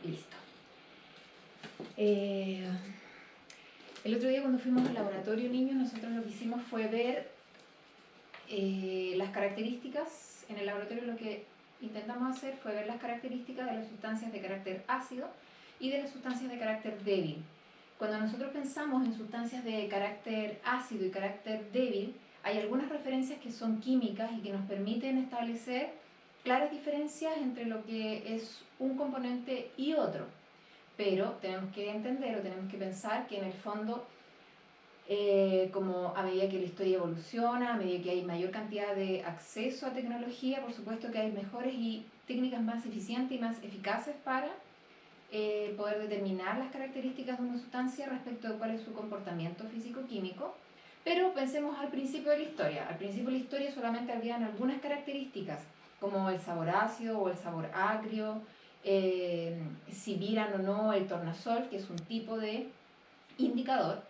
Listo. El otro día cuando fuimos al laboratorio, niños, nosotros lo que hicimos fue ver las características. En el laboratorio lo que intentamos hacer fue ver las características de las sustancias de carácter ácido y de las sustancias de carácter débil. Cuando nosotros pensamos en sustancias de carácter ácido y carácter débil, hay algunas referencias que son químicas y que nos permiten establecer claras diferencias entre lo que es un componente y otro. Pero tenemos que entender o tenemos que pensar que en el fondo, como a medida que la historia evoluciona, a medida que hay mayor cantidad de acceso a tecnología, por supuesto que hay mejores y técnicas más eficientes y más eficaces para poder determinar las características de una sustancia respecto de cuál es su comportamiento físico-químico. Pero pensemos al principio de la historia. Al principio de la historia solamente habían algunas características, como el sabor ácido o el sabor agrio, si viran o no el tornasol, que es un tipo de indicador.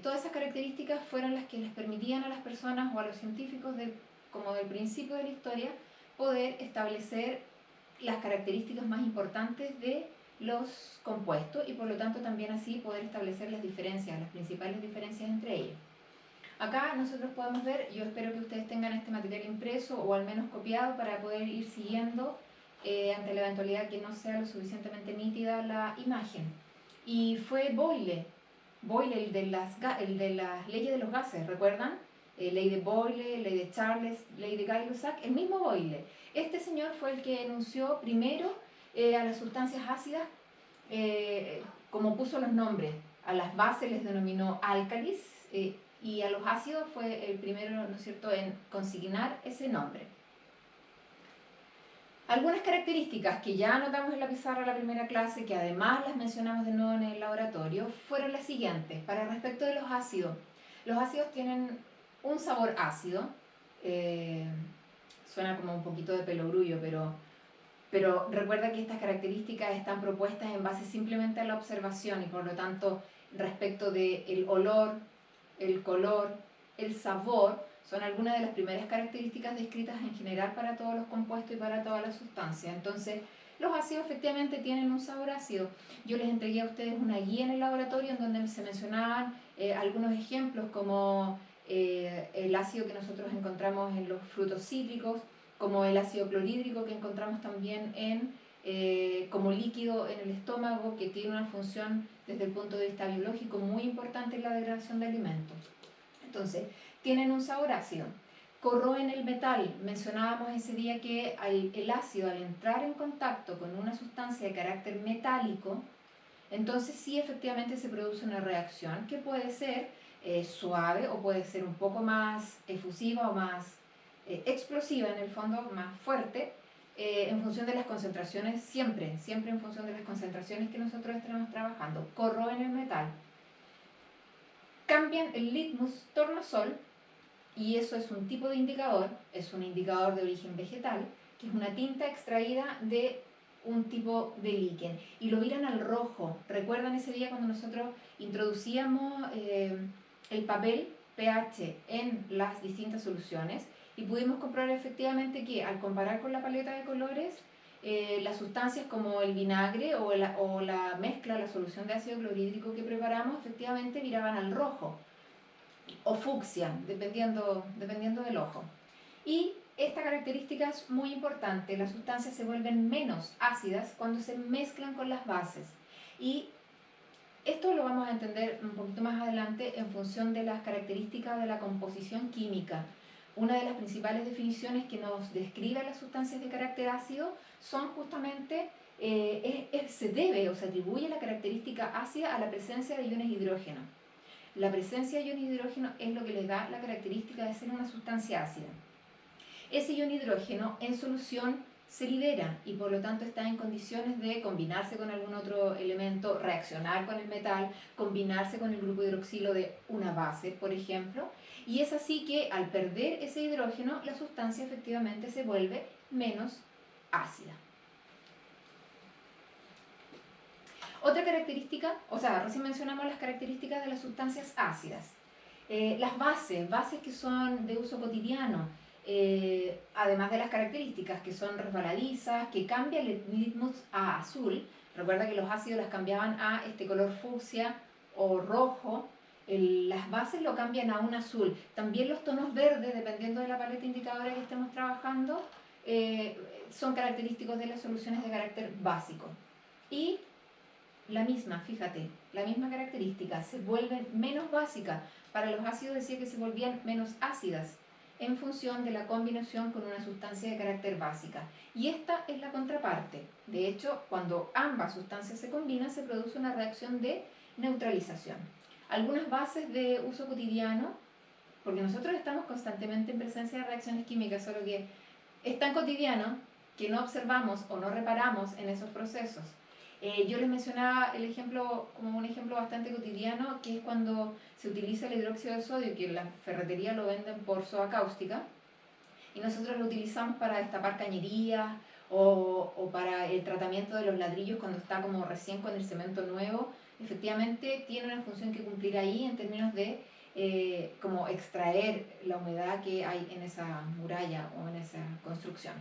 Todas esas características fueron las que les permitían a las personas o a los científicos, como del principio de la historia, poder establecer las características más importantes de los compuestos y por lo tanto también así poder establecer las diferencias, las principales diferencias entre ellos. Acá nosotros podemos ver, yo espero que ustedes tengan este material impreso o al menos copiado para poder ir siguiendo ante la eventualidad que no sea lo suficientemente nítida la imagen. Y fue Boyle, el de las leyes de los gases, ¿recuerdan? Ley de Boyle, ley de Charles, ley de Gay-Lussac, el mismo Boyle. Este señor fue el que enunció primero a las sustancias ácidas, como puso los nombres. A las bases les denominó álcalis y a los ácidos fue el primero, ¿no es cierto?, en consignar ese nombre. Algunas características que ya anotamos en la pizarra de la primera clase, que además las mencionamos de nuevo en el laboratorio, fueron las siguientes. Para respecto de los ácidos tienen un sabor ácido, suena como un poquito de pelogrullo, pero recuerda que estas características están propuestas en base simplemente a la observación y por lo tanto respecto del olor, el color, el sabor, son algunas de las primeras características descritas en general para todos los compuestos y para todas las sustancias. Entonces, los ácidos efectivamente tienen un sabor ácido. Yo les entregué a ustedes una guía en el laboratorio en donde se mencionaban algunos ejemplos como el ácido que nosotros encontramos en los frutos cítricos, como el ácido clorhídrico que encontramos también como líquido en el estómago, que tiene una función desde el punto de vista biológico muy importante en la degradación de alimentos. Entonces, tienen un sabor ácido. Corroen el metal. Mencionábamos ese día que el ácido, al entrar en contacto con una sustancia de carácter metálico, entonces sí efectivamente se produce una reacción que puede ser suave o puede ser un poco más efusiva o más explosiva, en el fondo más fuerte, en función de las concentraciones, siempre en función de las concentraciones que nosotros estemos trabajando. Corroen el metal. Cambian el litmus tornasol, y eso es un tipo de indicador, es un indicador de origen vegetal, que es una tinta extraída de un tipo de líquen, y lo viran al rojo. ¿Recuerdan ese día cuando nosotros introducíamos el papel pH en las distintas soluciones y pudimos comprobar efectivamente que al comparar con la paleta de colores, las sustancias como el vinagre o la mezcla, la solución de ácido clorhídrico que preparamos, efectivamente viraban al rojo o fucsia, dependiendo del ojo. Y esta característica es muy importante. Las sustancias se vuelven menos ácidas cuando se mezclan con las bases. Y esto lo vamos a entender un poquito más adelante en función de las características de la composición química. Una de las principales definiciones que nos describe a las sustancias de carácter ácido son justamente, se debe o se atribuye la característica ácida a la presencia de iones hidrógeno. La presencia de iones hidrógeno es lo que les da la característica de ser una sustancia ácida. Ese ion hidrógeno en solución se libera y por lo tanto está en condiciones de combinarse con algún otro elemento, reaccionar con el metal, combinarse con el grupo hidroxilo de una base, por ejemplo, y es así que al perder ese hidrógeno la sustancia efectivamente se vuelve menos ácida. Otra característica, recién mencionamos las características de las sustancias ácidas. Las bases que son de uso cotidiano, además de las características que son resbaladizas, que cambian el litmus a azul, Recuerda que los ácidos las cambiaban a este color fucsia o rojo. Las bases lo cambian a un azul. También los tonos verdes, dependiendo de la paleta indicadora que estemos trabajando, son característicos de las soluciones de carácter básico. Y la misma, fíjate, la misma característica, se vuelven menos básicas. Para los ácidos decía que se volvían menos ácidas en función de la combinación con una sustancia de carácter básica. Y esta es la contraparte. De hecho, cuando ambas sustancias se combinan, se produce una reacción de neutralización. Algunas bases de uso cotidiano, porque nosotros estamos constantemente en presencia de reacciones químicas, solo que es tan cotidiano que no observamos o no reparamos en esos procesos. Yo les mencionaba el ejemplo como un ejemplo bastante cotidiano, que es cuando se utiliza el hidróxido de sodio, que en la ferretería lo venden por soda cáustica, y nosotros lo utilizamos para destapar cañerías o para el tratamiento de los ladrillos cuando está como recién con el cemento nuevo. Efectivamente tiene una función que cumplir ahí en términos de como extraer la humedad que hay en esa muralla o en esa construcción.